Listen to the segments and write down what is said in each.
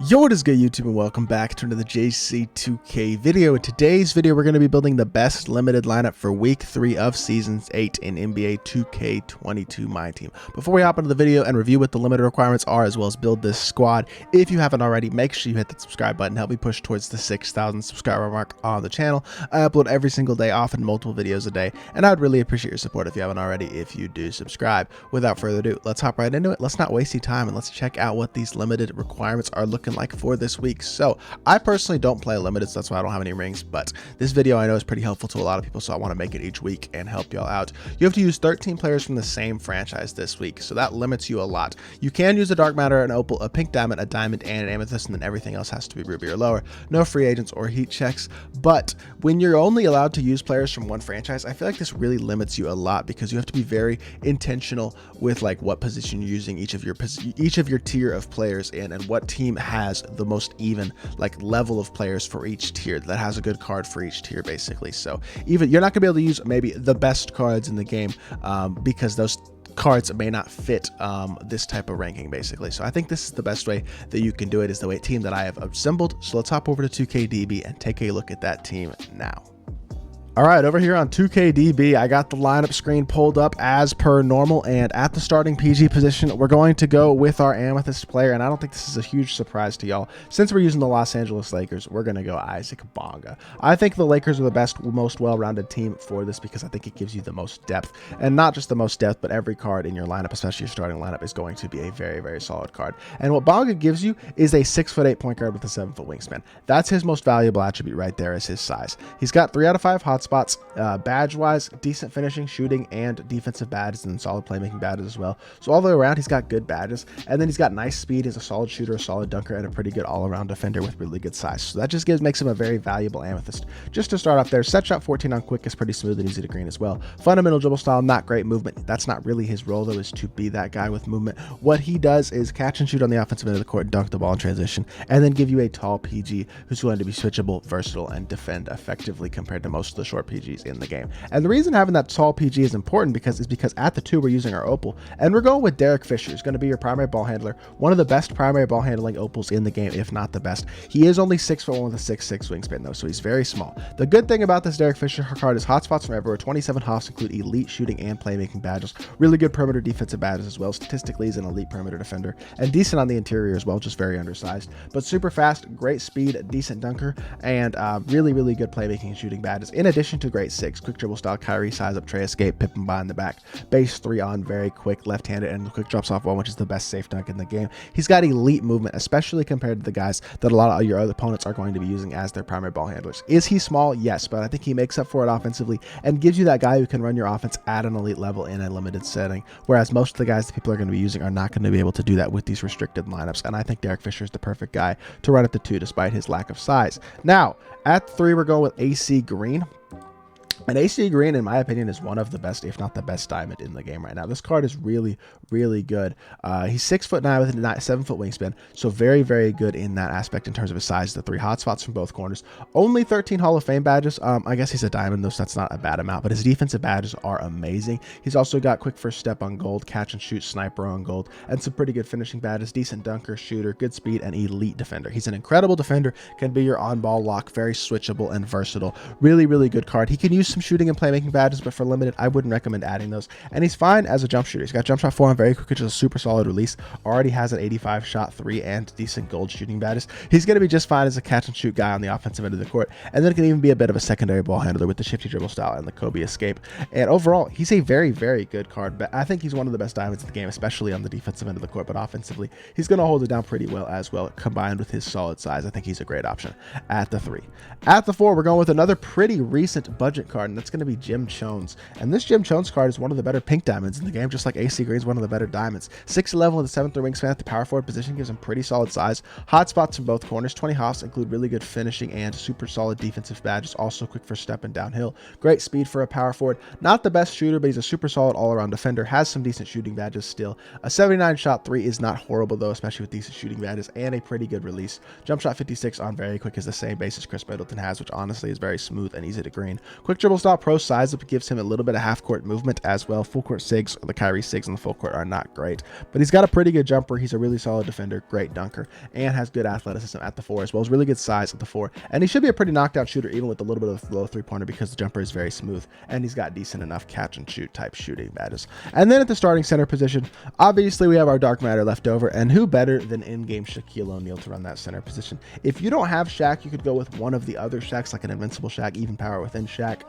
Yo, what is good, YouTube, and welcome back to another JC2K video. In today's video, we're going to be building the best limited lineup for week 3 of season 8 in NBA 2K22 MyTEAM. Before we hop into the video and review what the limited requirements are, as well as build this squad, if you haven't already, make sure you hit the subscribe button. Help me push towards the 6,000 subscriber mark on the channel. I upload every single day, often multiple videos a day, and I would really appreciate your support if you haven't already, if you do subscribe. Without further ado, let's hop right into it. Let's not waste any time, and let's check out what these limited requirements are looking like for this week. So I personally don't play limited, so that's why I don't have any rings, but this video I know is pretty helpful to a lot of people, so I want to make it each week and help y'all out. You have to use 13 players from the same franchise this week, so that limits you a lot. You can use a dark matter, an opal, a pink diamond, a diamond, and an amethyst, and then everything else has to be ruby or lower. No free agents or heat checks, but when you're only allowed to use players from one franchise, I feel like this really limits you a lot, because you have to be very intentional with like what position you're using each of your tier of players in, and what team has the most even like level of players for each tier that has a good card for each tier, basically. So even you're not gonna be able to use maybe the best cards in the game because those cards may not fit this type of ranking, basically. So I think this is the best way that you can do it, is the way team that I have assembled. So let's hop over to 2KDB and take a look at that team now. All right, over here on 2KDB, I got the lineup screen pulled up as per normal, and at the starting PG position, we're going to go with our Amethyst player, and I don't think this is a huge surprise to y'all. Since we're using the Los Angeles Lakers, we're going to go Isaac Bonga. I think the Lakers are the best, most well-rounded team for this, because I think it gives you the most depth, and not just the most depth, but every card in your lineup, especially your starting lineup, is going to be a very, very solid card. And what Bonga gives you is a 6'8" point guard with a 7-foot wingspan. That's his most valuable attribute right there, is his size. He's got 3 out of 5 hotspots. Badge-wise, decent finishing, shooting, and defensive badges, and solid playmaking badges as well. So all the way around, he's got good badges, and then he's got nice speed. He's a solid shooter, a solid dunker, and a pretty good all-around defender with really good size. So that just makes him a very valuable Amethyst. Just to start off there, set shot 14 on quick is pretty smooth and easy to green as well. Fundamental dribble style, not great movement. That's not really his role, though, is to be that guy with movement. What he does is catch and shoot on the offensive end of the court, dunk the ball in transition, and then give you a tall PG who's going to be switchable, versatile, and defend effectively compared to most of the short PGs in the game. And the reason having that tall PG is important because at the 2 we're using our opal, and we're going with Derek Fischer. He's going to be your primary ball handler, one of the best primary ball handling opals in the game, if not the best. He is only 6'1" with a 6'6" wingspan, though, so he's very small. The good thing about this Derek Fischer card is hotspots from everywhere. 27 hots include elite shooting and playmaking badges, really good perimeter defensive badges as well. Statistically, he's an elite perimeter defender and decent on the interior as well, just very undersized, but super fast, great speed, decent dunker, and really good playmaking and shooting badges, in addition to great 6 quick dribble style, Kyrie size up, tray escape, pip and by in the back, base 3 on, very quick left-handed, and quick drops off 1, which is the best safe dunk in the game. He's got elite movement, especially compared to the guys that a lot of your other opponents are going to be using as their primary ball handlers. Is he small? Yes, but I think he makes up for it offensively and gives you that guy who can run your offense at an elite level in a limited setting, whereas most of the guys that people are going to be using are not going to be able to do that with these restricted lineups. And I think Derek Fisher is the perfect guy to run at the 2 despite his lack of size. Now at 3 we're going with AC Green. And AC Green, in my opinion, is one of the best, if not the best, diamond in the game right now. This card is really good. He's 6'9" with a 7-foot wingspan, so very good in that aspect in terms of his size. The 3 hotspots from both corners. Only 13 Hall of Fame badges. I guess he's a diamond, though, so that's not a bad amount, but his defensive badges are amazing. He's also got quick first step on gold, catch and shoot, sniper on gold, and some pretty good finishing badges. Decent dunker, shooter, good speed, and elite defender. He's an incredible defender, can be your on-ball lock, very switchable and versatile. Really good card. He can use some shooting and playmaking badges, but for limited, I wouldn't recommend adding those. And he's fine as a jump shooter. He's got jump shot 4 on very quick, which is a super solid release. Already has an 85 shot 3 and decent gold shooting badges. He's going to be just fine as a catch and shoot guy on the offensive end of the court, and then can even be a bit of a secondary ball handler with the shifty dribble style and the Kobe escape. And overall, he's a very good card, but I think he's one of the best diamonds in the game, especially on the defensive end of the court. But offensively, he's going to hold it down pretty well as well, combined with his solid size. I think he's a great option at the 3. At the 4, we're going with another pretty recent budget card, and that's going to be Jim Chones. And this Jim Chones card is one of the better pink diamonds in the game, just like AC Green is one of the better diamonds. 6'11" with a 7'3" wingspan at the power forward position gives him pretty solid size. Hot spots from both corners. 20 hops include really good finishing and super solid defensive badges. Also quick for step and downhill. Great speed for a power forward. Not the best shooter, but he's a super solid all-around defender. Has some decent shooting badges still. A 79 shot 3 is not horrible, though, especially with decent shooting badges, and a pretty good release. Jump shot 56 on very quick is the same base as Chris Middleton has, which honestly is very smooth and easy to green. Quick dribble style, pro size up gives him a little bit of half court movement as well. Full court sigs, or the Kyrie sigs in the full court, are not great, but he's got a pretty good jumper. He's a really solid defender, great dunker, and has good athleticism at the 4 as well as really good size at the 4. And he should be a pretty knockdown shooter even with a little bit of low 3-pointer because the jumper is very smooth and he's got decent enough catch and shoot type shooting badges. And then at the starting center position, obviously we have our dark matter left over, and who better than in-game Shaquille O'Neal to run that center position. If you don't have Shaq, you could go with one of the other Shaqs, like an invincible Shaq, even power within Shaq.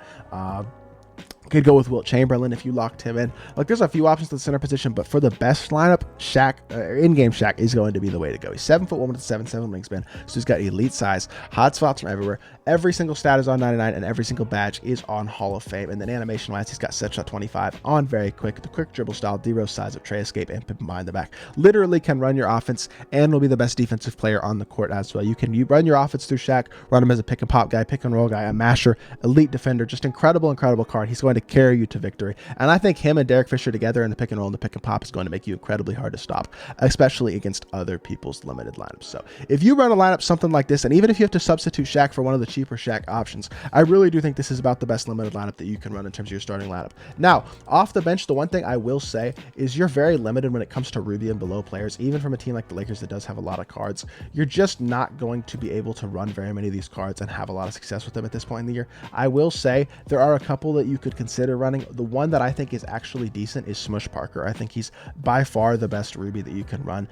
Could go with Wilt Chamberlain if you locked him in. Like, there's a few options to the center position, but for the best lineup, Shaq, in-game Shaq is going to be the way to go. He's 7'1" with a 7'7" wingspan, so he's got elite size, hot spots from everywhere. Every single stat is on 99, and every single badge is on Hall of Fame. And then animation-wise, he's got set shot 25 on very quick, the quick dribble style, D-Rose size of tray escape, and pimp behind the back. Literally can run your offense and will be the best defensive player on the court as well. You can run your offense through Shaq, run him as a pick and pop guy, pick and roll guy, a masher, elite defender, just incredible card. He's going to carry you to victory. And I think him and Derek Fisher together in the pick and roll and the pick and pop is going to make you incredibly hard to stop, especially against other people's limited lineups. So if you run a lineup something like this, and even if you have to substitute Shaq for one of the cheaper Shaq options, I really do think this is about the best limited lineup that you can run in terms of your starting lineup. Now, off the bench, the one thing I will say is you're very limited when it comes to Ruby and below players. Even from a team like the Lakers that does have a lot of cards, you're just not going to be able to run very many of these cards and have a lot of success with them at this point in the year. I will say there are a couple that you could consider running. The one that I think is actually decent is Smush Parker. I think he's by far the best Ruby that you can run.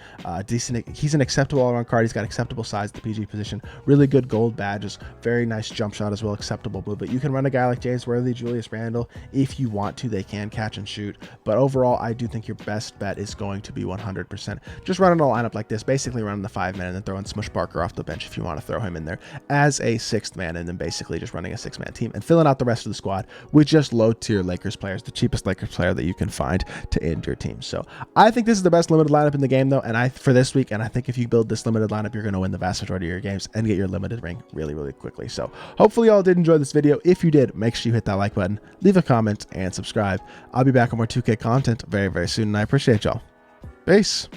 He's an acceptable all-around card. He's got acceptable size at the PG position, really good gold badges, very nice jump shot as well, acceptable move. But you can run a guy like James Worthy, Julius Randle if you want to. They can catch and shoot. But overall, I do think your best bet is going to be 100% just running a lineup like this, basically running the 5-man and then throwing Smush Parker off the bench if you want to throw him in there as a 6th man, and then basically just running a 6-man team and filling out the rest of the squad with just low-tier Lakers players, the cheapest Lakers player that you can find to end your team. So I think this is the best limited lineup in the game, though, and for this week, and I think if you build this limited lineup, you're going to win the vast majority of your games and get your limited ring really quickly. So hopefully y'all did enjoy this video. If you did, make sure you hit that like button, leave a comment, and subscribe. I'll be back with more 2K content very soon, and I appreciate y'all. Peace.